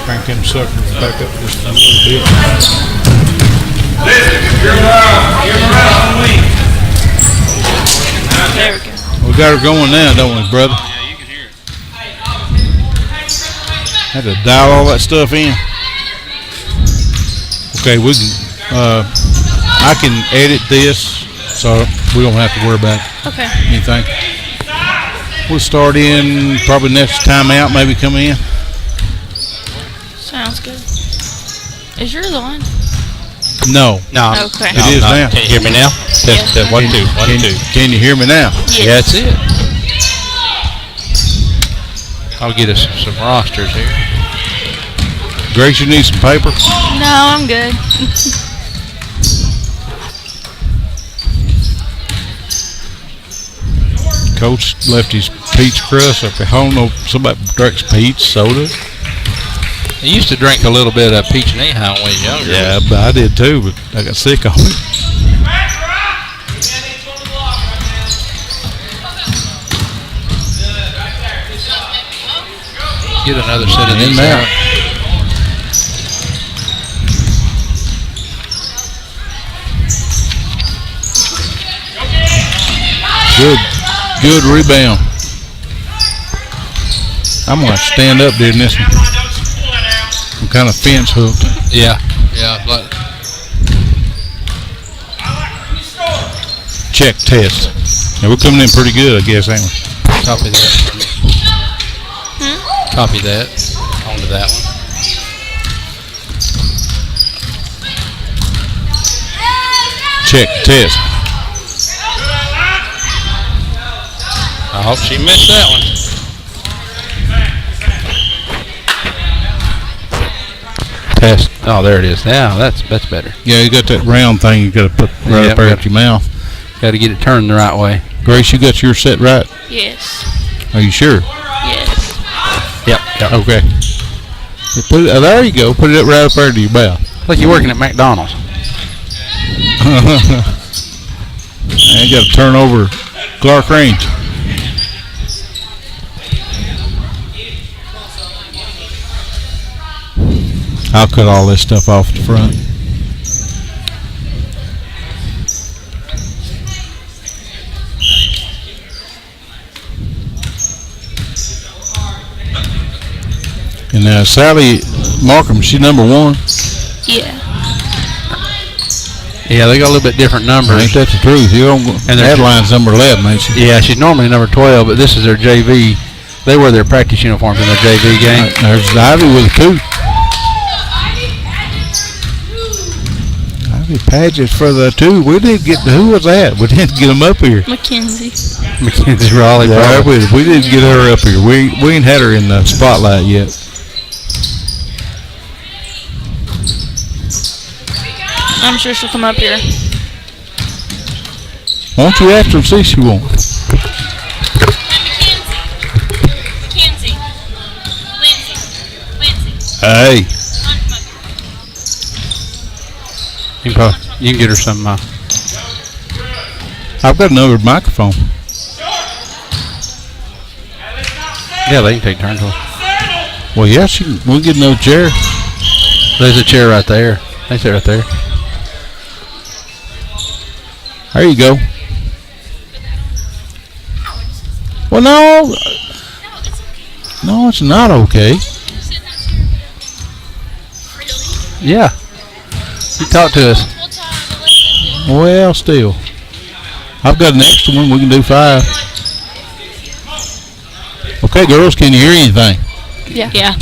Crank them suckers back up just a little bit. Listen, you're around me. There we go. We got her going now, don't we, brother? Yeah, you can hear it. Had to dial all that stuff in. Okay, we can. I can edit this, so we don't have to worry about Okay. anything. We'll start in probably next time out. Maybe come in. Sounds good. Is yours on? No, No. Okay. it is now. Can you hear me now? Test, Yeah. 1, 2, 1, 2. Can you hear me now? Yes. Yeah, that's it. I'll get us some rosters here. Grace, you need some paper? No, I'm good. Coach left his peach crust up at home. No, somebody drinks peach soda. I used to drink a little bit of peach and when I was younger. Yeah, but I did too, but I got sick of it. Get another set of In these there. out. Good rebound. I'm going to stand up during this one. I'm kind of fence hooked. Yeah. But Check, test. Yeah, we're coming in pretty good, I guess, ain't we? copy that for me. Copy that onto that one. Check, test. I hope she missed that one. Test. Oh, there it is. Now that's better. Yeah, you got that round thing you got to put right Yeah, up there but- at your mouth. Got to get it turned the right way. Grace, you got yours set right? Yes. Are you sure? Yes. Yep. Okay. You put it, there you go. Put it right up there to your mouth. Like you're working at McDonald's. And you got to turn over Clarkrange. I'll cut all this stuff off the front. And Sally Markham, she's number 1. Yeah. Yeah, they got a little bit different numbers. Ain't that the truth? You don't. And they're- Adeline's number 11, ain't she? Yeah, she's normally number 12, but this is their JV. They wear their practice uniforms in their JV game. There's Ivy with a 2. Ivy Paget for the 2. We didn't get who was that? We didn't get them up here. Mackenzie. Mackenzie Raleigh. Yeah, probably. we didn't get her up here. We ain't had her in the spotlight yet. I'm sure she'll come up here. Why don't you ask her and see if she won't? Mackenzie. Lindsay. Hey, You can get her some. I've got another microphone. Yeah, they can take turns. Well, yeah, we'll get another chair. There's a chair right there. They sit right there. There you go. Well, no, it's not okay. Yeah. You talk to us. Well, still, I've got an extra one. We can do 5. Okay, girls, can you hear anything? Yeah.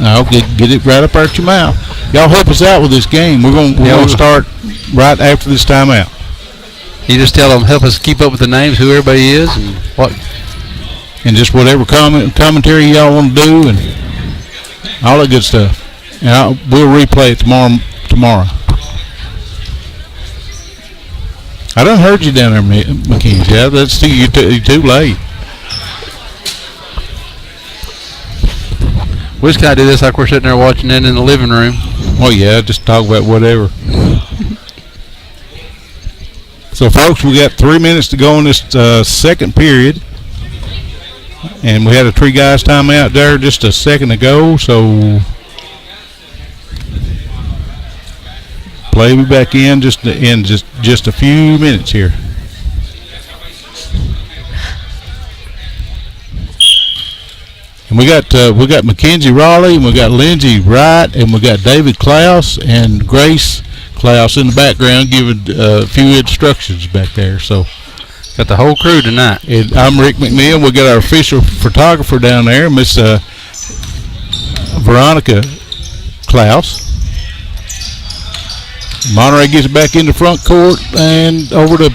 I'll get it right up there at your mouth. Y'all help us out with this game. We're gonna start right after this timeout. You just tell them, help us keep up with the names, who everybody is, and what. And just whatever commentary y'all want to do, and all that good stuff. And we'll replay it tomorrow. I done heard you down there, Mackenzie. Yeah, that's you're too late. We just kind of do this like we're sitting there watching it in the living room. Oh yeah, just talk about whatever. So, folks, we got 3 minutes to go in this second period, and we had a 3 guys timeout there just a second ago. So Play will be back in just a few minutes here. And we got Mackenzie Raleigh, and we got Lindsey Wright, and we got David Klaus and Grace Klaus in the background giving a few instructions back there. So Got the whole crew tonight. and I'm Rick McNeil. We got our official photographer down there, Miss Veronica Klaus. Monterey gets it back in the front court and over to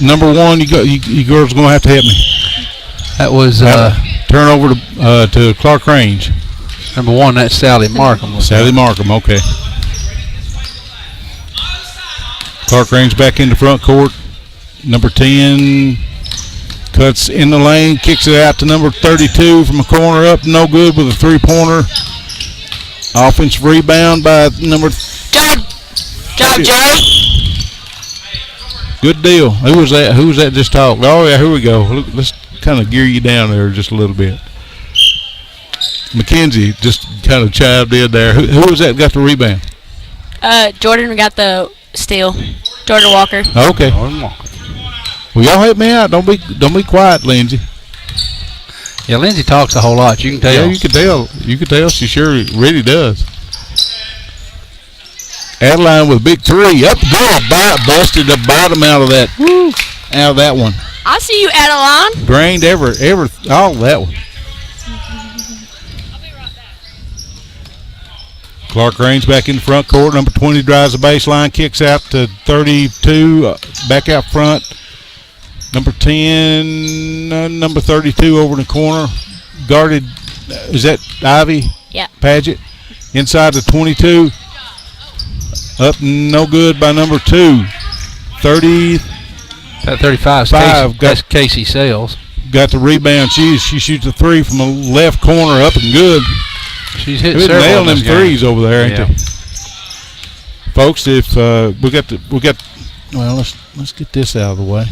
number one. You girls are gonna have to help me. That was Turn over to Clarkrange. number one. That's Sally Markham. Sally Markham, okay. Clarkrange back in the front court. Number 10 cuts in the lane, kicks it out to number 32 from a corner up, no good with a three-pointer. Offensive rebound by number. Job, Joe. Good deal. Who was that? Who was that just talking? Oh yeah, here we go. Look, let's kind of gear you down there just a little bit. Mackenzie just kind of chived in there. Who was that got the rebound? Jordan got the steal. Jordan Walker. Okay. Well, y'all help me out. Don't be quiet, Lindsay. Yeah, Lindsay talks a whole lot. You can tell. Yeah, you can tell. You can tell. She sure really does. Adeline with a big three. Up good. Busted the bottom out of that. Woo. Out of that one. I see you, Adeline. Drained all of that one. Clarkrange back in the front court. Number 20 drives the baseline, kicks out to 32. Back out front. Number 10, number 32 over in the corner. Guarded, is that Ivy? Yeah. Paget. Inside the 22. Up no good by number 2. 30. That 35 Five, that's Casey Sales. Got the rebound. She shoots a three from the left corner up and good. She's hit We're several nailing in them this game. threes over there, ain't Yeah. they? Folks, if let's get this out of the way.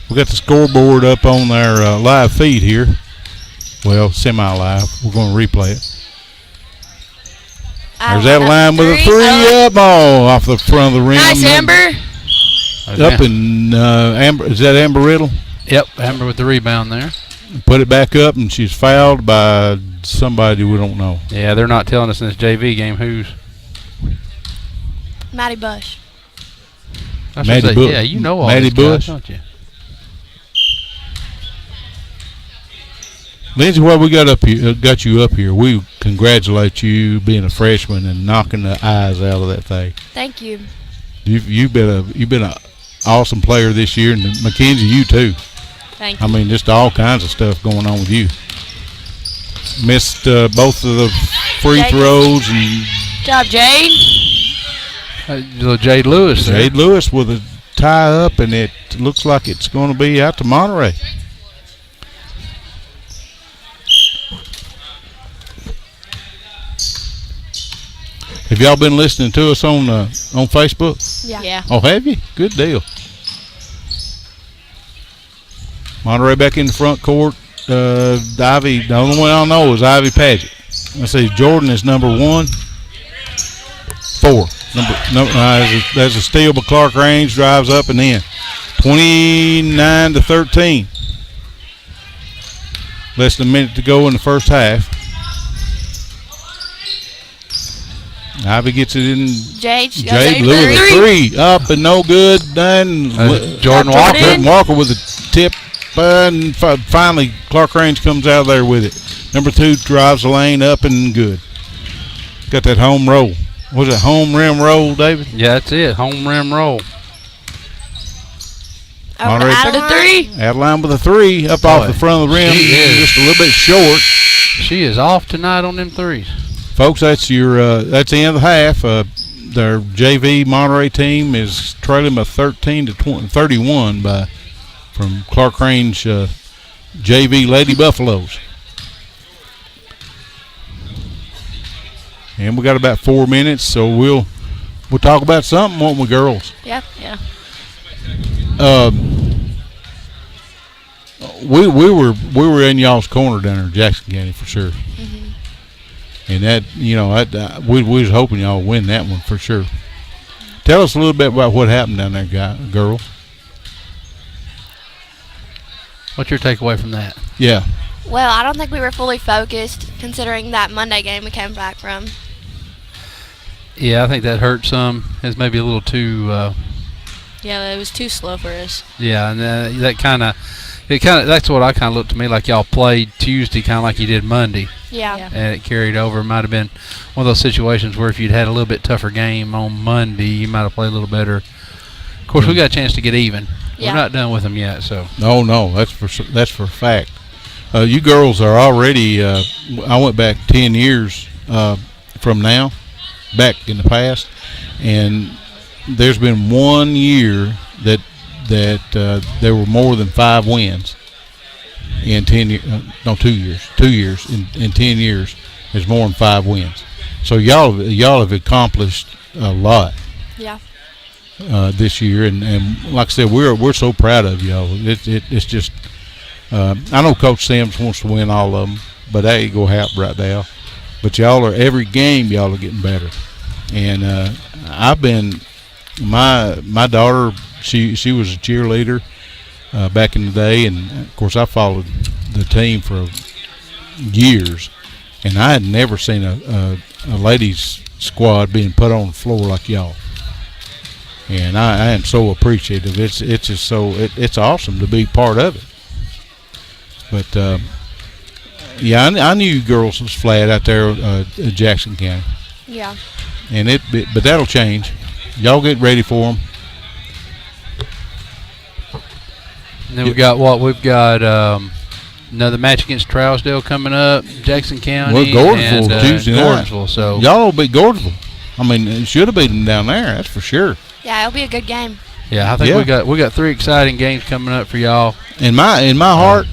We got the scoreboard up on our live feed here. Well, semi-live. We're going to replay it. There's that line with a three up off the front of the rim. Nice, Amber. Up in Amber. Is that Amber Riddle? Yep, Amber with the rebound there. Put it back up, and she's fouled by somebody we don't know. Yeah, they're not telling us in this JV game who's. Maddie Bush. I should Maddie say, Bush. yeah, you know all Maddie these guys, Bush. don't you? Lindsay, what we got you up here? We congratulate you being a freshman and knocking the eyes out of that thing. Thank you. You've been an awesome player this year, and Mackenzie, you too. Thank I you. mean, just all kinds of stuff going on with you. Missed both of the free Jade. throws, and Job, Jade. Little Jade Lewis there. Jade Lewis with a tie up, and it looks like it's going to be out to Monterey. Have y'all been listening to us on Facebook? Yeah. Oh, have you? Good deal. Monterey back in the front court. Ivy, the only one I know is Ivy Paget. Let's see, Jordan is number 1. 4. There's a steal, but Clarkrange drives up and in. 29-13. Less than a minute to go in the first half. Ivy gets it in. Jade Jade Lewis with a three. Up and no good. Done. Jordan Walker. Jordan Walker with a tip. And finally, Clarkrange comes out of there with it. Number 2 drives the lane up and good. Got that home roll. Was it home rim roll, David? Yeah, that's it. Home rim roll. Monterey Out of 3. Adeline with a 3 up off the front of the rim. She is. Just a little bit short. She is off tonight on them threes. Folks, that's the end of the half. Their JV Monterey team is trailing by 31 from Clarkrange JV Lady Buffaloes. And we got about 4 minutes, so we'll talk about something, won't we, girls? Yeah. We were in y'all's corner down there in Jackson County for sure. And that, we was hoping y'all win that one for sure. Tell us a little bit about what happened down there, girl. What's your takeaway from that? Yeah. Well, I don't think we were fully focused considering that Monday game we came back from. Yeah, I think that hurt some. It's maybe a little too. Yeah, it was too slow for us. Yeah, and that's what I kind of looked to me like y'all played Tuesday kind of like you did Monday. Yeah. And it carried over. It might have been one of those situations where if you'd had a little bit tougher game on Monday, you might have played a little better. Of course, we got a chance to get even. Yeah. We're not done with them yet, so. No, that's for a fact. You girls are already. I went back 10 years from now, back in the past, and there's been 1 year that there were more than 5 wins in 10 years. No, 2 years. 2 years in 10 years. There's more than 5 wins. So y'all have accomplished a lot. Yeah. This year, and like I said, we're so proud of y'all. It's just. I know Coach Sims wants to win all of them, but that ain't gonna happen right now. But every game y'all are getting better. And I've been my daughter. She was a cheerleader back in the day, and of course I followed the team for years, and I had never seen a ladies squad being put on the floor like y'all. And I am so appreciative. It's just so it's awesome to be part of it. But yeah, I knew you girls was flat out there in Jackson County. Yeah. And but that'll change. Y'all get ready for them. And then we've got another match against Trousdale coming up, Jackson County. Well, Gordonsville and, Tuesday night. Gordonsville, so Y'all will beat Gordonsville. I mean, it should have beaten them down there. That's for sure. Yeah, it'll be a good game. yeah, I think we got 3 exciting games coming up for y'all. In my heart,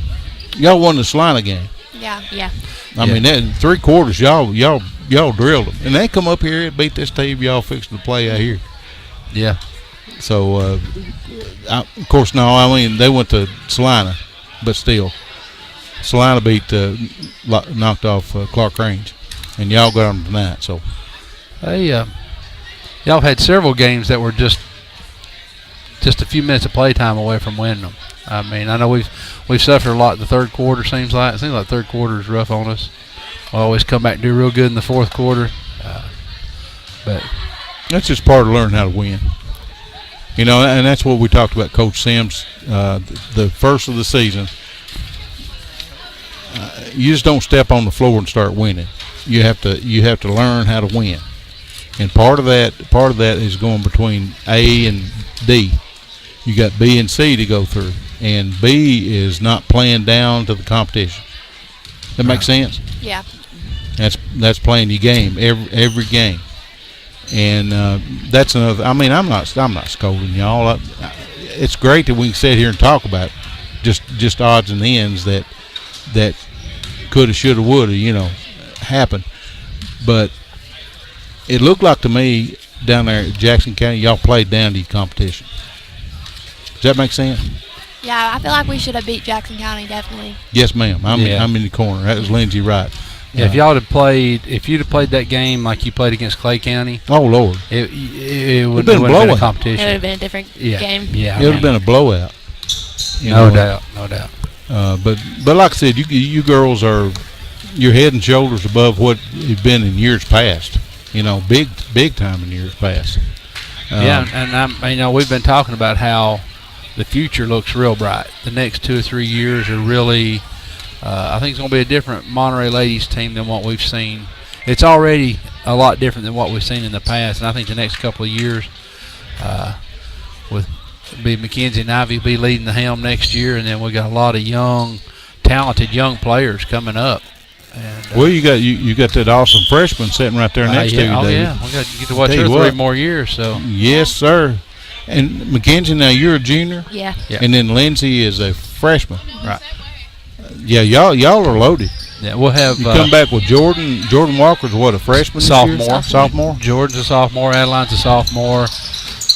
y'all won the Salina game. Yeah. Yeah. I mean, that 3 quarters, y'all drilled them, and they come up here and beat this team y'all fixing to play out here. Yeah. So, of course, no. I mean, they went to Salina, but still, Salina knocked off Clarkrange, and y'all got them tonight. So, Hey, y'all had several games that were just a few minutes of playtime away from winning them. I mean, I know we've suffered a lot in the third quarter. It seems like the third quarter is rough on us. We always come back and do real good in the fourth quarter, but that's just part of learning how to win. And that's what we talked about, Coach Sims, the first of the season. You just don't step on the floor and start winning. You have to learn how to win, and part of that is going between A and D. You got B and C to go through, and B is not playing down to the competition. That makes sense? Yeah. That's playing your game every game. And that's another. I mean, I'm not scolding y'all. It's great that we can sit here and talk about just odds and ends that coulda, shoulda, woulda, happen. But it looked like to me down there at Jackson County, y'all played down to your competition. Does that make sense? Yeah, I feel like we should have beat Jackson County, definitely. Yes, ma'am. I'm in the corner. That was Lindsay Wright. yeah, if you'd have played that game like you played against Clay County, Oh Lord, it would been a have been a blowout. It would competition. have been a different game. Yeah, it would have been a blowout. no doubt. But like I said, you girls you're head and shoulders above what you've been in years past. Big time in years past. Yeah, and we've been talking about how the future looks real bright. The next 2 or 3 years are really, I think it's going to be a different Monterey ladies team than what we've seen. It's already a lot different than what we've seen in the past, and I think the next couple of years, with Mackenzie and Ivy be leading the helm next year, and then we got a lot of talented young players coming up. And, well, you got that awesome freshman sitting right there next to you, Oh David. yeah, we got to get to watch Tell her you 3 what. more years. So Yes, sir. And Mackenzie, now you're a junior, Yeah. Yeah. and then Lindsay is a freshman. right, Yeah, y'all are loaded. yeah, we'll have You come back with Jordan. Jordan Walker's what, a freshman? this year? Sophomore. Sophomore. Jordan's a sophomore. Adeline's a sophomore.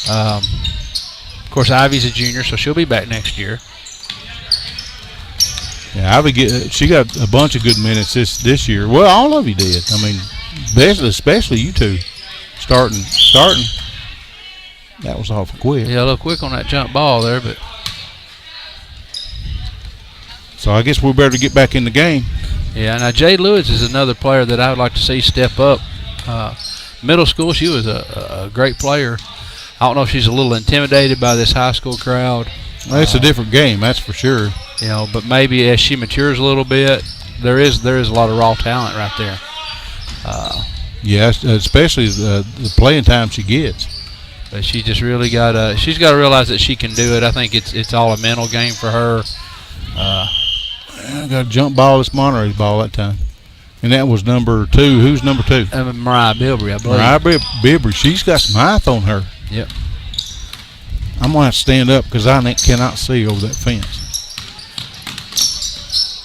Of course, Ivy's a junior, so she'll be back next year. Yeah, she got a bunch of good minutes this year. Well, all of you did. I mean, Especially you two. Starting. That was awful quick. Yeah, a little quick on that jump ball there, but So I guess we better get back in the game. yeah. Now Jay Lewis is another player that I would like to see step up. Middle school, she was a great player. I don't know if she's a little intimidated by this high school crowd. Well, it's a different game, that's for sure. You know, but maybe as she matures a little bit, there is a lot of raw talent right there. Yeah, especially the playing time she gets. But she just really she's got to realize that she can do it. I think it's all a mental game for her. I got a jump ball. It's Monterey's ball that time. And that was number 2. Who's number 2? Mariah Bilbrey, I believe. Mariah Bilbrey. She's got some height on her. Yep. I'm going to have to stand up because I cannot see over that fence.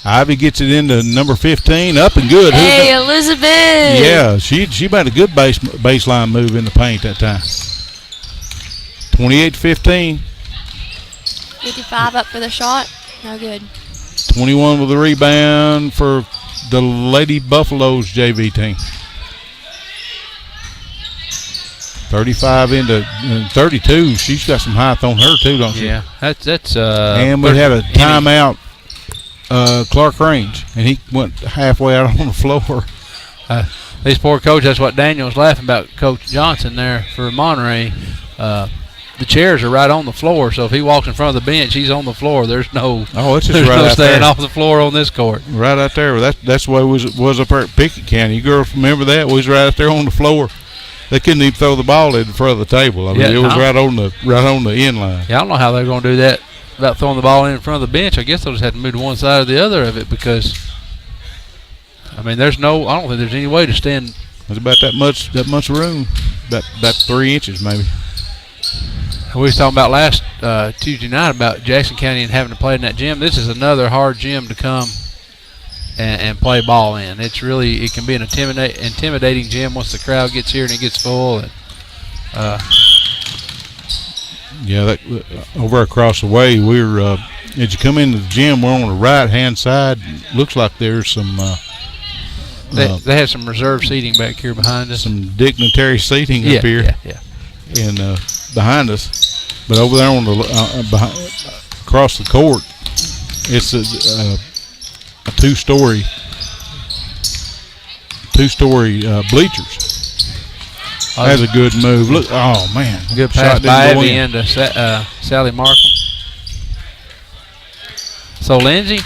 Ivy gets it into number 15. Up and good. Hey, Elizabeth. Yeah, she made a good baseline move in the paint that time. 28-15. 55 up for the shot. No good. 21 with the rebound for the Lady Buffaloes JV team. 35 into 32. She's got some height on her too, don't she? Yeah, that's. And we had a timeout. Clarkrange, and he went halfway out on the floor. These poor coaches. That's what Daniel was laughing about, Coach Johnson there for Monterey. The chairs are right on the floor, so if he walks in front of the bench, he's on the floor. There's no. It's just there's right no out staying there. off the floor on this court. Right out there. That's the way it was up there at Pickett County. You girls remember that? We was right out there on the floor. They couldn't even throw the ball in front of the table. I mean, it was right on the end line. Yeah, I don't know how they're going to do that about throwing the ball in front of the bench. I guess they'll just have to move to one side or the other of it because, I mean, I don't think there's any way to stand. There's about that much room, about 3 inches maybe. We was talking about last Tuesday night about Jackson County and having to play in that gym. This is another hard gym to come and play ball in. It can be an intimidating gym once the crowd gets here and it gets full. And, over across the way, we're as you come into the gym, we're on the right-hand side. Looks like there's some. They have some reserve seating back here behind us. Some dignitary seating up here. Yeah. And behind us, but over there on the across the court, it's a two-story bleachers. That's a good move. Look, oh man, Good pass by Ivy into Sally Markham. So Lindsay,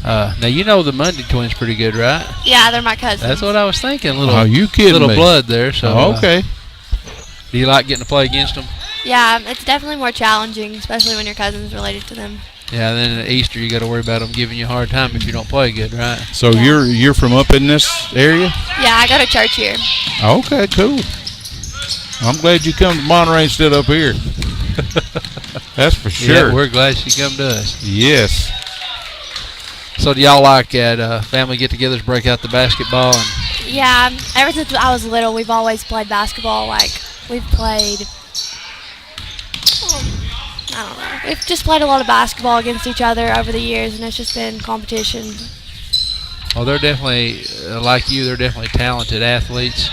now you know the Mundy twins pretty good, right? Yeah, they're my cousins. That's what I was thinking. Are you kidding little me? blood there. So Okay. Do you like getting to play against them? Yeah, it's definitely more challenging, especially when your cousin's related to them. Yeah. Then at Easter you got to worry about them giving you a hard time if you don't play good, right? So you're from up in this area? Yeah, I go to church here. Okay, cool. I'm glad you come to Monterey instead of up here. That's for sure. Yeah, we're glad she come to us. Yes. So do y'all like at family get-togethers break out the basketball? And Yeah, ever since I was little, we've always played basketball. Like, we've played, I don't know. We've just played a lot of basketball against each other over the years, and it's just been competition. well, they're definitely like you. They're definitely talented athletes.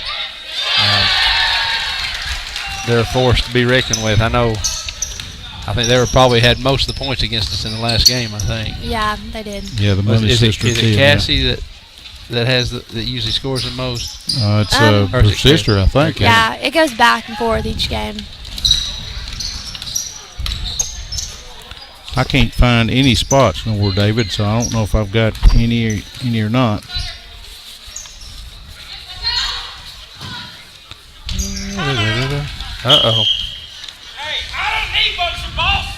They're a force to be reckoned with. I think they probably had most of the points against us in the last game. I think. Yeah, they did. Yeah, the Monday sister. Is it Cassie that usually scores the most? It's her sister, I think. Yeah, it goes back and forth each game. I can't find any spots nowhere, David, so I don't know if I've got any or not. Uh-oh. Hey, I don't need bunch of bosses.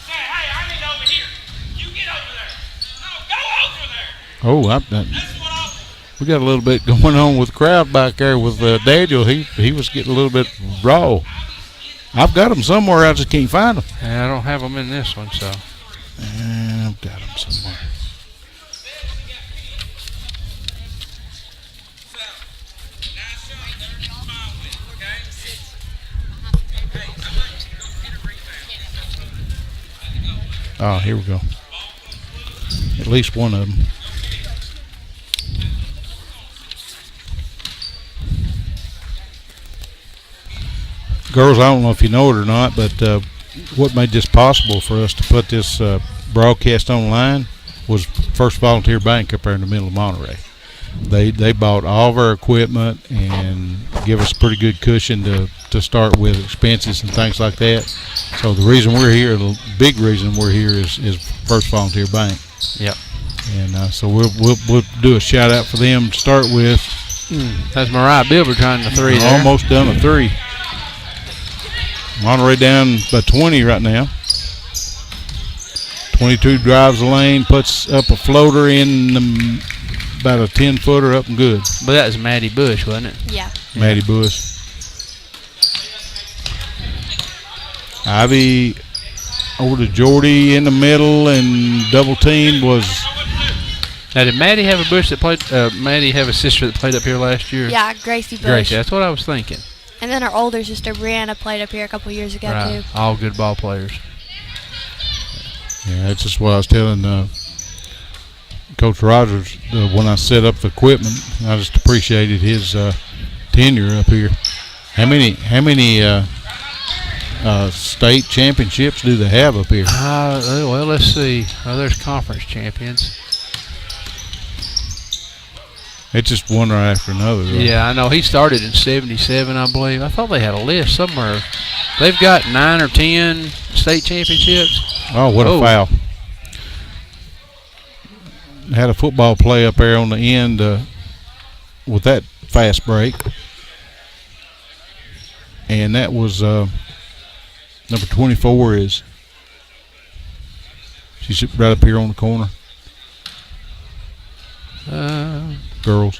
Say, hey, I need over here. You get over there. No, go over there. That's what We got a little bit going on with the crowd back there with Daniel. He was getting a little bit raw. I've got them somewhere. I just can't find them. Yeah, I don't have them in this one, so. I've got them somewhere. Oh, here we go. At least one of them. girls, I don't know if you know it or not, but what made this possible for us to put this broadcast online was First Volunteer Bank up there in the middle of Monterey. They bought all of our equipment and give us a pretty good cushion to start with expenses and things like that. So the reason we're here, the big reason we're here is First Volunteer Bank. Yep. And so we'll do a shout out for them to start with. That's Mariah Bilber trying the three there. Almost done a three. Monterey down by 20 right now. 22 drives the lane, puts up a floater in about a 10-footer up and good. But that was Maddie Bush, wasn't it? Yeah. Maddie Bush. Ivy over to Jordy in the middle, and double team was. Now, did Maddie have a Bush that played? Maddie have a sister that played up here last year? Yeah, Gracie Bush. Gracie, that's what I was thinking. And then her older sister Brianna played up here a couple years ago Right. too. All good ball players. Yeah, that's just what I was telling Coach Rogers when I set up the equipment. I just appreciated his tenure up here. How many state championships do they have up here? Well, let's see. Oh, there's conference champions. It's just one right after another. Right? Yeah, I know. He started in '77, I believe. I thought they had a list somewhere. They've got 9 or 10 state championships. Oh, what a foul. Had a football play up there on the end with that fast break. And that was number 24 is. She's right up here on the corner. Girls.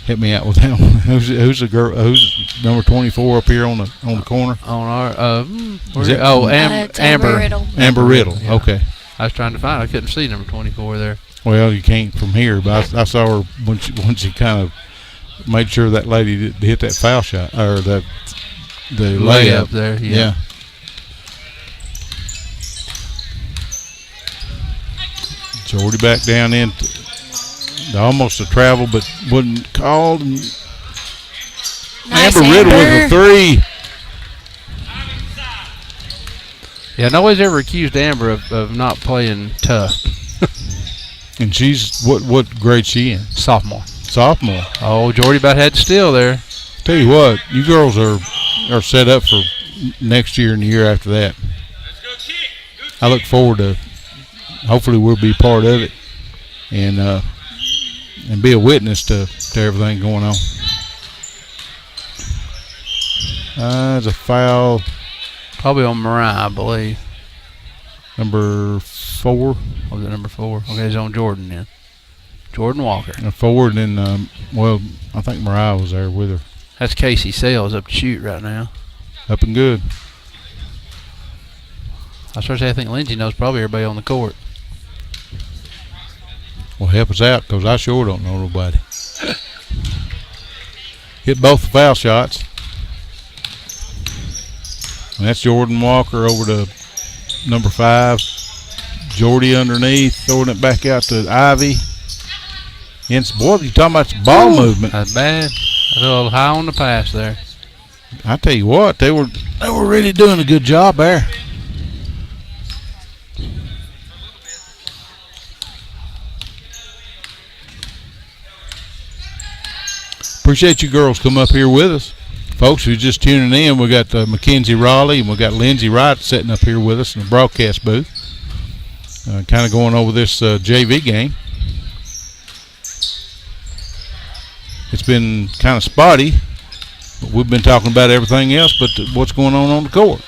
Hit me out with that one. Who's the girl? Who's number 24 up here on the corner? On our It's Amber Riddle. Amber Riddle. Yeah. Okay. I was trying to find. I couldn't see number 24 there. Well, you can't from here, but I saw her when she kind of made sure that lady did hit that foul shot or the layup there. Yeah. Jordy back down in. Almost a travel, but wasn't called. Nice, Amber Riddle with a three. Yeah, nobody's ever accused Amber of not playing tough. And she's what grade she in? Sophomore. Sophomore. Oh, Jordy about had to steal there. Tell you what, you girls are set up for next year and the year after that. I look forward to. Hopefully, we'll be part of it, and be a witness to everything going on. There's a foul. Probably on Mariah, I believe. Number 4. Was it number 4? Okay, it's on Jordan then. Jordan Walker. Forward, and then, I think Mariah was there with her. That's Casey Sales up to shoot right now. Up and good. I think Lindsay knows probably everybody on the court. Well, help us out, because I sure don't know nobody. Hit both the foul shots. And that's Jordan Walker over to number 5. Jordy underneath, throwing it back out to Ivy. And boy, you talking about the ball movement. That's bad. A little high on the pass there. I tell you what, they were really doing a good job there. Appreciate you girls come up here with us. Folks, who's just tuning in, we got Mackenzie Raleigh and we got Lindsay Wright sitting up here with us in the broadcast booth. Kind of going over this JV game. It's been kind of spotty. But we've been talking about everything else but what's going on the court.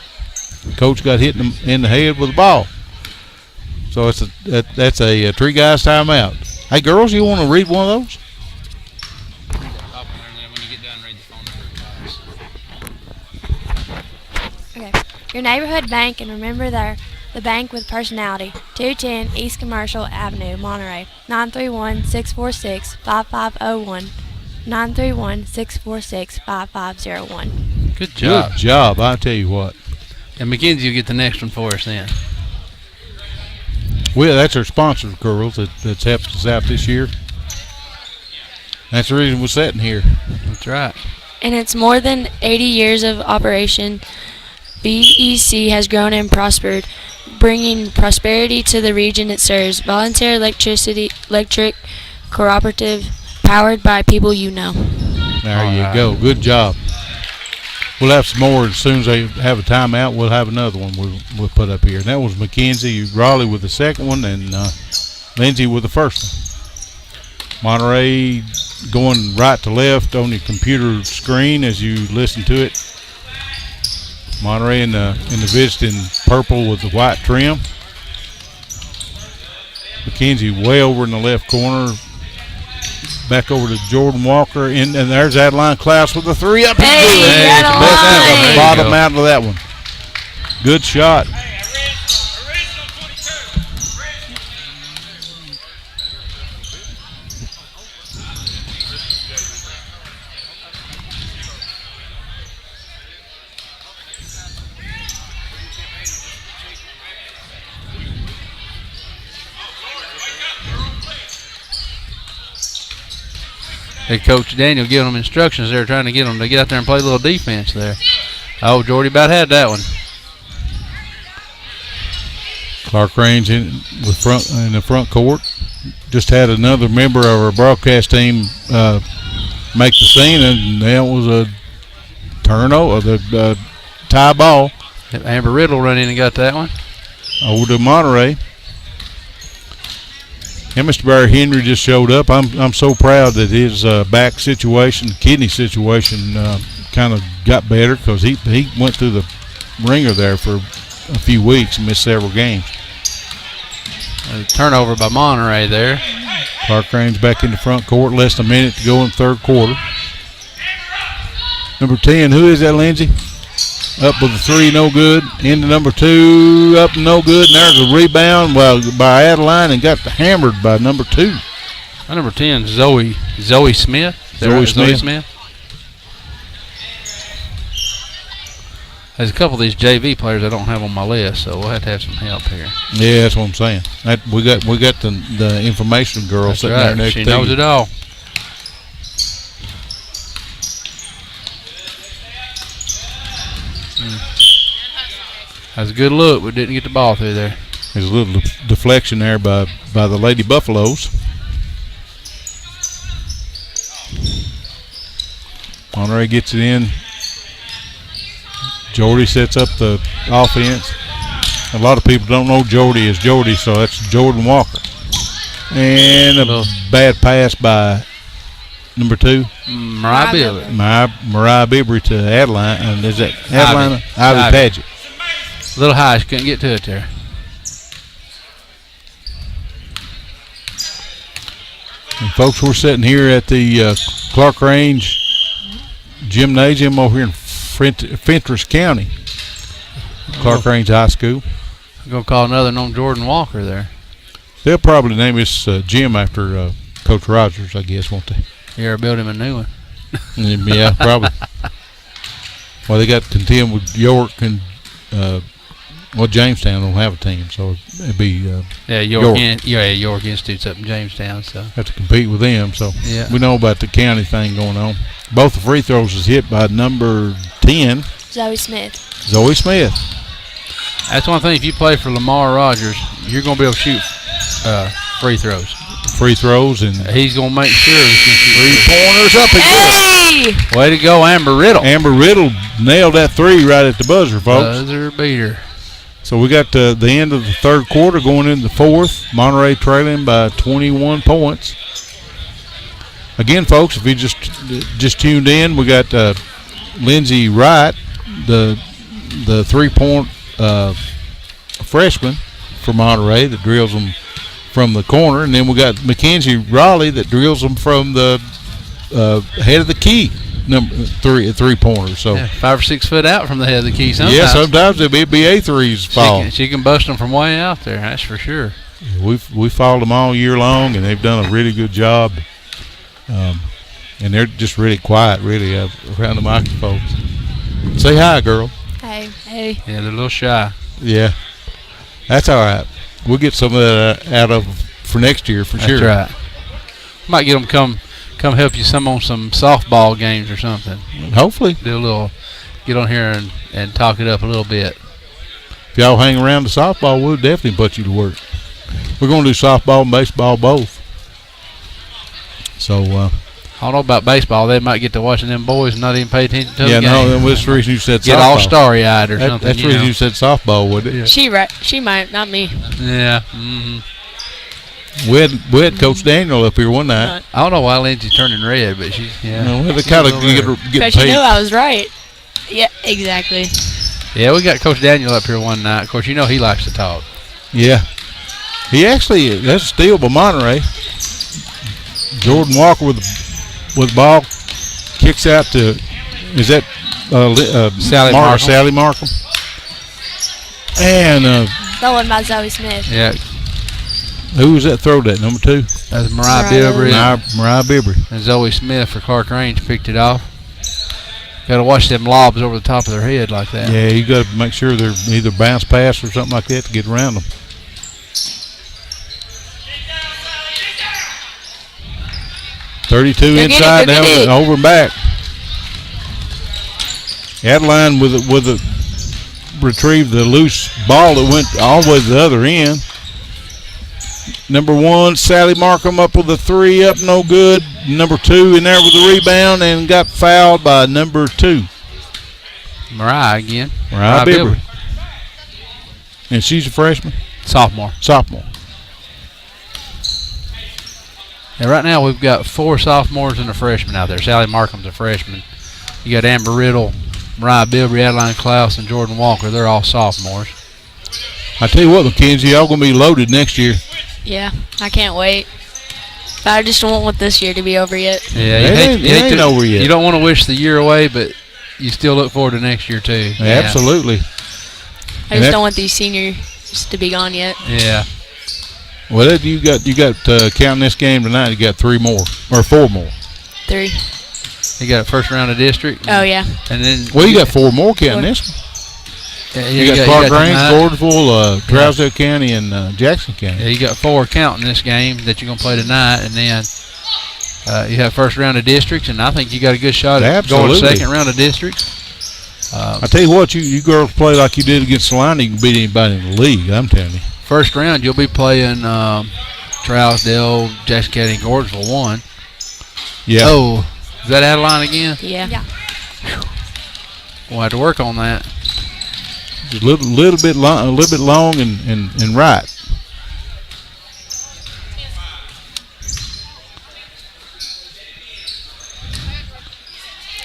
The coach got hit in the head with a ball. So that's a 3 guys timeout. Hey, girls, you want to read one of those? Okay. Your neighborhood bank, and remember the bank with personality. 210 East Commercial Avenue, Monterey. 931-646-5501. 931-646-5501. Good job. Good job, I tell you what. And Mackenzie will get the next one for us then. Well, that's our sponsor, girls, that's helped us out this year. That's the reason we're sitting here. That's right. In its more than 80 years of operation, BEC has grown and prospered, bringing prosperity to the region it serves. Voluntary electric cooperative, powered by people you know. There you go. Good job. We'll have some more as soon as they have a timeout. We'll have another one we'll put up here. And that was Mackenzie Raleigh with the second one and Lindsay with the first one. Monterey going right to left on your computer screen as you listen to it. Monterey in the visiting purple with the white trim. Mackenzie way over in the left corner. Back over to Jordan Walker, and there's Adeline Klaus with the three up. Hey, Adeline. Bottom out of that one. Good shot. Original 22. Hey, Coach Daniel giving them instructions there, trying to get them to get out there and play a little defense there. Oh, Jordy about had that one. Clarkrange in the front court. Just had another member of our broadcast team make the scene, and that was a turnover, the tie ball. Amber Riddle run in and got that one. Over to Monterey. And Mr. Barry Henry just showed up. I'm so proud that his back situation, kidney situation, kind of got better because he went through the ringer there for a few weeks and missed several games. A turnover by Monterey there. Clarkrange back in the front court. Less than a minute to go in the third quarter. Number 10, who is that, Lindsay? Up with the three, no good. Into number 2, up no good. And there's a rebound by Adeline and got hammered by number 2. Number 10, Zoe Smith. Zoe Smith. There's a couple of these JV players I don't have on my list, so we'll have to have some help here. Yeah, that's what I'm saying. We got the information girl That's sitting right. there next to She knows you. it all. That's a good look, but didn't get the ball through there. There's a little deflection there by the Lady Buffaloes. Monterey gets it in. Jordy sets up the offense. A lot of people don't know Jordy as Jordy, so that's Jordan Walker. And a bad pass by number 2. Mariah Bibby. Mariah Bibby to Adeline. And is that Adeline? Ivy Paget. A little high, she couldn't get to it there. And folks, we're sitting here at the Clarkrange Gymnasium over here in Fentress County. Clarkrange High School. I'm going to call another known Jordan Walker there. They'll probably name this gym after Coach Rogers, I guess, won't they? Yeah, or build him a new one. Yeah, probably. Well, they got to contend with York and Jamestown don't have a team, so it'd be York Institute's up in Jamestown, so have to compete with them. So yeah. We know about the county thing going on. Both the free throws is hit by number 10, Zoe Smith. Zoe Smith. That's one thing. If you play for Lamar Rogers, you're going to be able to shoot free throws. Free throws, and he's going to make sure that 3-pointers up and Hey! Way to go, Amber Riddle. Amber Riddle nailed that 3 right at the buzzer, folks. Buzzer beater. So we got the end of the third quarter going into the fourth. Monterey trailing by 21 points. Again, folks, if you just tuned in, we got Lindsay Wright, the 3-point freshman for Monterey that drills them from the corner, and then we got Mackenzie Raleigh that drills them from the head of the key, number 3-pointer. So 5 or 6 foot out from the head of the key. Sometimes. Yeah, sometimes it'll be A3s fall. She can bust them from way out there. That's for sure. We followed them all year long, and they've done a really good job. And they're just really quiet, really, around the microphones. Say hi, girl. Hey. Yeah, they're a little shy. Yeah, that's all right. We'll get some of that out of for next year for sure. That's right. Might get them come come help you some on some softball games or something. Hopefully. Do a little, get on here and talk it up a little bit. If y'all hang around the softball, we'll definitely put you to work. We're going to do softball and baseball both. So, I don't know about baseball. They might get to watching them boys and not even pay attention to the game. Yeah, no, that's the reason you said softball. Get all starry-eyed or something. That's the reason you said softball, would it? Yeah. She might, not me. Yeah. Mm-hmm. We had Coach Daniel up here one night. I don't know why Lindsay's turning red, but she's, yeah. No, they kind of get But paid. you knew I was right. Yeah, exactly. Yeah, we got Coach Daniel up here one night. Of course, you know he likes to talk. Yeah. He actually, that's a steal by Monterey. Jordan Walker with the ball, kicks out to, is that Sally Markham? And Stolen by Zoe Smith. Yeah, who was that throw that, number 2? that's Mariah Bilbrey. Mariah Bilbrey. And Zoe Smith for Clarkrange picked it off. Got to watch them lobs over the top of their head like that. Yeah, you got to make sure they're either bounce pass or something like that to get around them. 32 inside, down, over and back. Adeline with retrieved the loose ball that went all the way to the other end. Number 1, Sally Markham up with a 3, up no good. Number 2 in there with the rebound and got fouled by number 2. Mariah again. Mariah Bilbrey. And she's a freshman? Sophomore. And right now we've got 4 sophomores and a freshman out there. Sally Markham's a freshman. You got Amber Riddle, Mariah Bilbrey, Adeline Klaus, and Jordan Walker. They're all sophomores. I tell you what, Mackenzie, y'all going to be loaded next year. Yeah, I can't wait. But I just don't want this year to be over yet. Yeah, it ain't over yet. You don't want to wish the year away, but you still look forward to next year too. Yeah. Absolutely. I just don't want these seniors to be gone yet. Yeah. Well, you got counting this game tonight. You got 3 more or 4 more. 3. You got a first round of district. Oh yeah. And then you got 4 more counting this one. Yeah, you got Clarkrange, Gordonsville, Trousdale County, and Jackson County. Yeah, you got 4 counting this game that you're gonna play tonight, and then you have first round of districts, and I think you got a good shot at going second round of districts. I tell you what, you girls play like you did against Salina, you can beat anybody in the league. I'm telling you. First round, you'll be playing Trousdale, Jackson County, and Gordonsville 1. Yeah. Oh, is that Adeline again? Yeah. We'll have to work on that. Just a little bit long and right.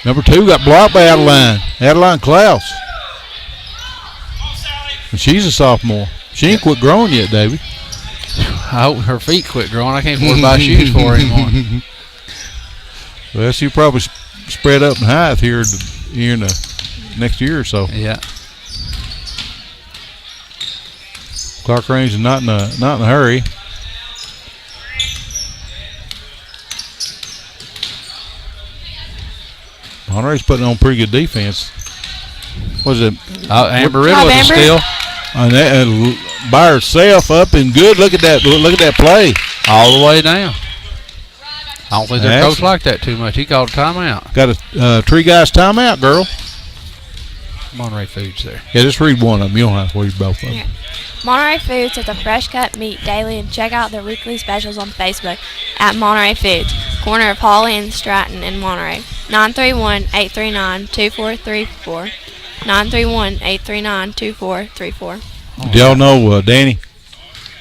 Number 2 got blocked by Adeline Klaus. And she's a sophomore. She ain't quit growing yet, Davey. I hope her feet quit growing. I can't afford to buy shoes for her anymore. Well, she'll probably spread up in height here in the next year or so. Yeah. Clarkrange is not in a hurry. Monterey's putting on pretty good defense. Was it? Amber Riddle with a steal. And by herself up and good. Look at that! Look at that play. All the way down. I don't think their coach liked that too much. He called a timeout. Got a Tree Guys timeout, girl. Monterey Foods there. Yeah, just read one of them. You don't have to read both of them. Yeah. Monterey Foods has a fresh cut meat daily, and check out their weekly specials on Facebook at Monterey Foods, corner of Hawley and Stratton in Monterey. 931-839-2434. 931-839-2434. Do y'all know Danny?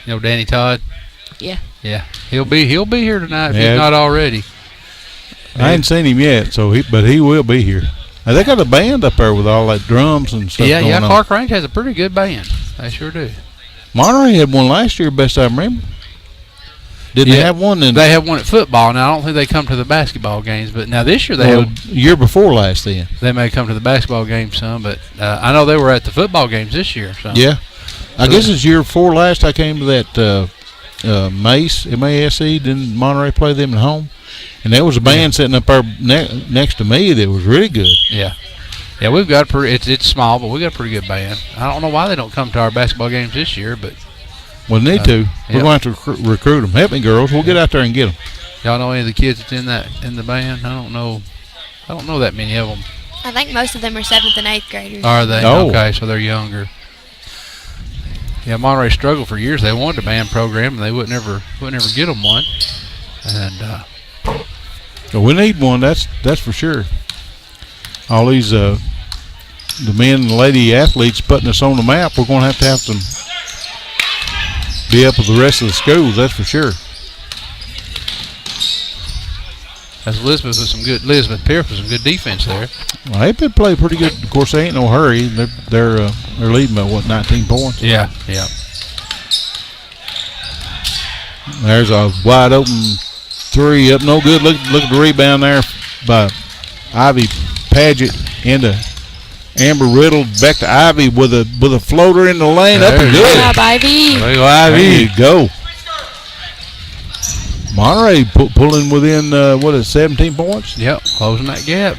You know Danny Todd? Yeah. Yeah. He'll be here tonight if Yeah. he's not already. I ain't seen him yet, but he will be here. Now, they got a band up there with all that drums and stuff going on. Clarkrange has a pretty good band. They sure do. Monterey had one last year, best I remember. Didn't they have one? They have one at football. Now, I don't think they come to the basketball games, but now this year they have. Year before last then. They may come to the basketball games some, but I know they were at the football games this year. So. Yeah. I guess it's year before last I came to that Mace, M-A-S-E. Didn't Monterey play them at home? And there was a band sitting up there next to me that was really good. Yeah. Yeah, we've got it's small, but we got a pretty good band. I don't know why they don't come to our basketball games this year, but we'll need to. We're going to have to recruit them. Help me, girls. We'll get out there and get them. Y'all know any of the kids that's in the band? I don't know that many of them. I think most of them are 7th and 8th graders. Are they? Oh. Okay, so they're younger. Yeah, Monterey struggled for years. They wanted a band program, and they would never get them one. And So we need one. That's for sure. All these the men and lady athletes putting us on the map. We're going to have them be up with the rest of the schools. That's for sure. that's Elizabeth Pierce with some good defense there. Well, they've been playing pretty good. Of course, they ain't no hurry. They're leading by 19 points. Yeah. There's a wide open three up, no good. Look at the rebound there by Ivy Paget into Amber Riddle. Back to Ivy with a floater in the lane. Up and There it good. Good job, Ivy. There you go, Ivy. There you go. Monterey pulling within 17 points. Yep, closing that gap.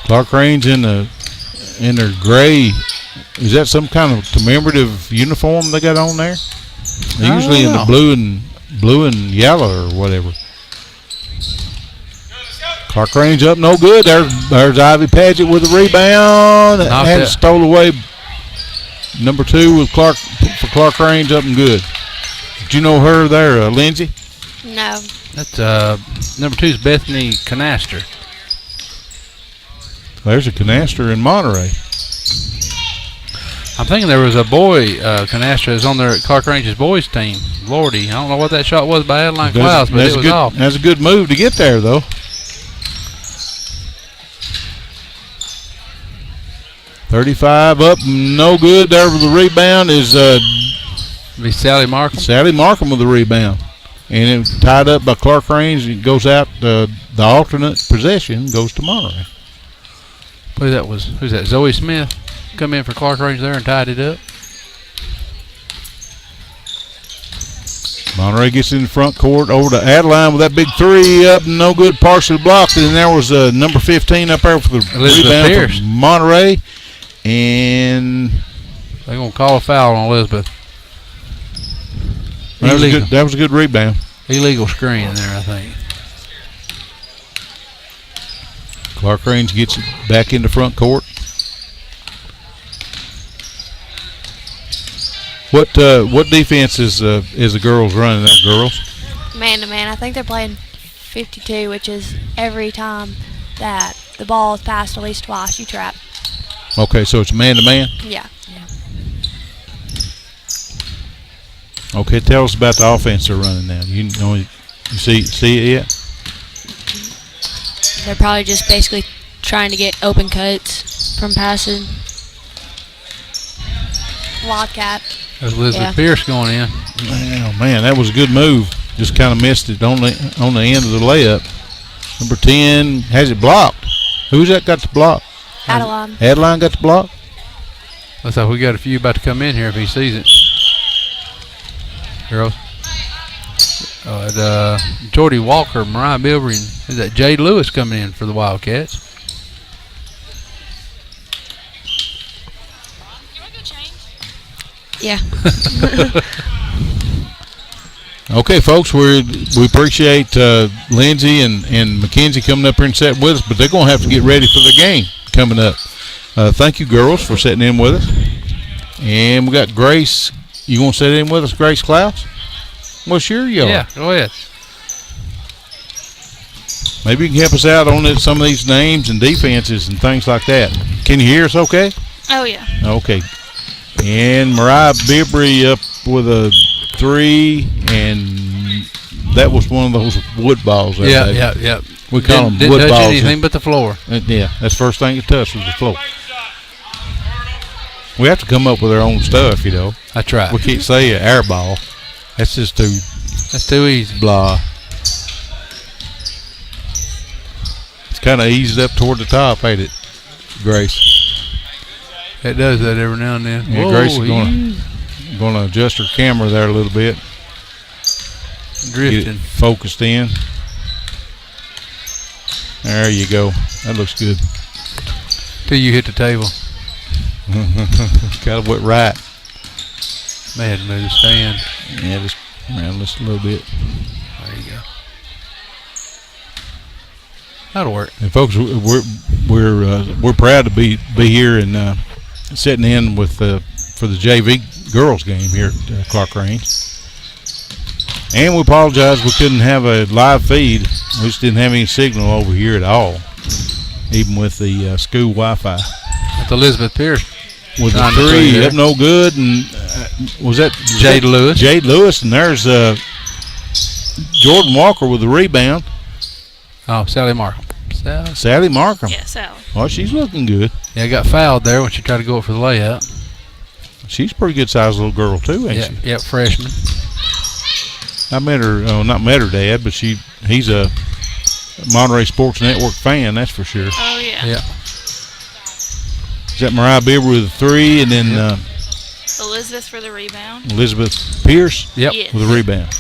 Clarkrange in their gray. Is that some kind of commemorative uniform they got on there? They're usually in the blue and yellow or whatever. Clarkrange up, no good. There's Ivy Paget with the rebound. Knocked Had it. it stole away. Number 2 with for Clarkrange up and good. Did you know her there, Lindsay? No. That's number 2's Bethany Canaster. There's a canaster in Monterey. I'm thinking there was a boy, Canaster, is on there at Clarkrange's boys team. Lordy, I don't know what that shot was by Adeline Clouds, but it was off. That's a good move to get there, though. .35 up, no good. There with the rebound is Be Sally Markham. Sally Markham with the rebound. And it tied up by Clarkrange. It goes out, the alternate possession goes to Monterey. Who's that? Zoe Smith come in for Clarkrange there and tied it up. Monterey gets in the front court over to Adeline with that big three up, no good, partially blocked. And there was number 15 up there for the Elizabeth rebound Pierce. for Monterey. And They're going to call a foul on Elizabeth. that was a good rebound. Illegal screen there, I think. Clarkrange gets it back in the front court. What defense is the girls running? That girls? Man to man. I think they're playing 52, which is every time that the ball is passed at least twice, you trap. Okay, so it's man to man. Yeah. Okay, tell us about the offense they're running now. You see it yet? They're probably just basically trying to get open cuts from passing. Wildcat. There's Elizabeth Yeah. Pierce going in. Oh man, that was a good move. Just kind of missed it on the end of the layup. Number 10 has it blocked. Who's that got the block? Adeline. Adeline got the block. Looks like we got a few about to come in here if he sees it. Girls. Jordy Walker, Mariah Bilber, and is that Jade Lewis coming in for the Wildcats? Yeah. Okay, folks, we appreciate Lindsay and Mackenzie coming up here and sitting with us, but they're going to have to get ready for the game coming up. Thank you, girls, for sitting in with us. And we got Grace. You want to sit in with us, Grace Klaus? Well, sure you are. Yeah, go ahead. Maybe you can help us out on some of these names and defenses and things like that. Can you hear us okay? Oh, yeah. Okay. And Mariah Bibry up with a 3, and that was one of those wood balls. There, David. Yeah. We call them Didn't wood touch balls. anything but the floor. Yeah, that's the first thing it touched was the floor. We have to come up with our own stuff, you know. That's right. We can't say an air ball. That's just too That's too easy. blah. It's kind of eased up toward the top, ain't it, Grace? It does that every now and then. Yeah, Whoa, Grace is going to adjust her camera there a little bit. Get drifting. it focused in. There you go. That looks good. Till you hit the table. Got to went right. They had to move the stand. Yeah, just around this a little bit. There you go. That'll work. And folks, we're proud to be here and sitting in with for the JV girls game here at Clarkrange. And we apologize we couldn't have a live feed. We just didn't have any signal over here at all, even with the school Wi-Fi. With Elizabeth Pierce. With the three up no good, and was that Jade Lewis? Jade Lewis, and there's Jordan Walker with the rebound. Oh, Sally Markham. Sally Markham. Yeah, Sally. Oh, she's looking good. Yeah, got fouled there when she tried to go up for the layup. She's a pretty good sized little girl too, ain't she? Yep, freshman. I met her, not met her dad, but he's a Monterey Sports Network fan, that's for sure. Oh, yeah. Yeah. Is that Mariah Bieber with a three, and then Elizabeth for the rebound. Elizabeth Pierce Yep. Yes. with a rebound.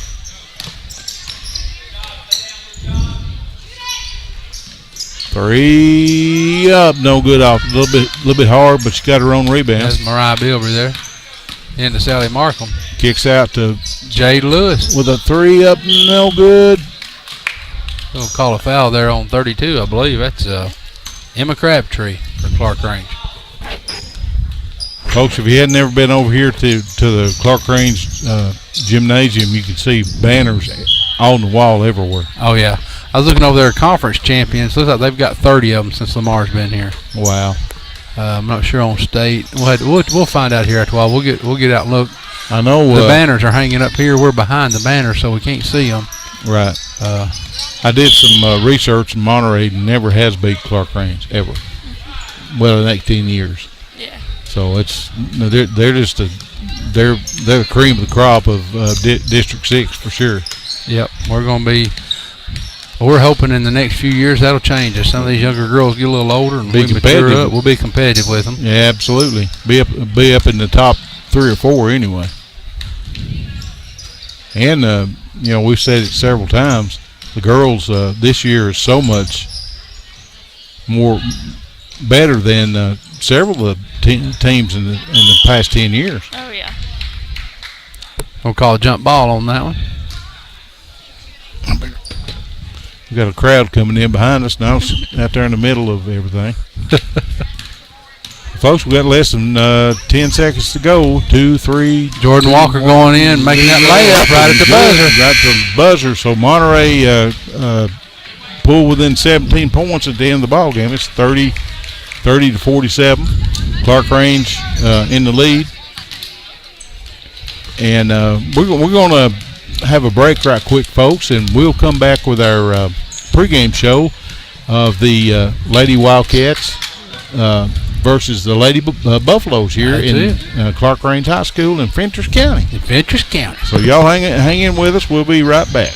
Three up, no good off. A little bit hard, but she got her own rebound. That's Mariah Bilber there. Into Sally Markham. Kicks out to Jade Lewis. with a three up, no good. We'll call a foul there on 32, I believe. That's Emma Crabtree for Clarkrange. Folks, if you hadn't ever been over here to the Clarkrange gymnasium, you can see banners on the wall everywhere. Oh, yeah. I was looking over their conference champions. Looks like they've got 30 of them since Lamar's been here. Wow. I'm not sure on state. We'll find out here after a while. We'll get out and look. I know The banners are hanging up here. We're behind the banner, so we can't see them. Right. I did some research, and Monterey never has beat Clarkrange ever. Well, in 18 years. Yeah. So they're just they're the cream of the crop of District 6 for sure. Yep. We're hoping in the next few years that'll change as some of these younger girls get a little older and Be we mature competitive. up. We'll be competitive with them. Yeah, absolutely. Be up in the top 3 or 4 anyway. And we've said it several times. The girls this year is so much more better than several of the teams in the past 10 years. Oh, yeah. We'll call a jump ball on that one. We've got a crowd coming in behind us now, out there in the middle of everything. Folks, we got less than 10 seconds to go. 2, 3. Jordan Walker going in, making that layup right at the buzzer. Right at the buzzer. So Monterey pulled within 17 points at the end of the ball game. It's 30 to 47. Clarkrange in the lead. And we're going to have a break right quick, folks, and we'll come back with our pregame show of the Lady Wildcats versus the Lady Buffaloes here in Clarkrange High School in Fentress County. In Fentress County. So y'all hang in with us. We'll be right back.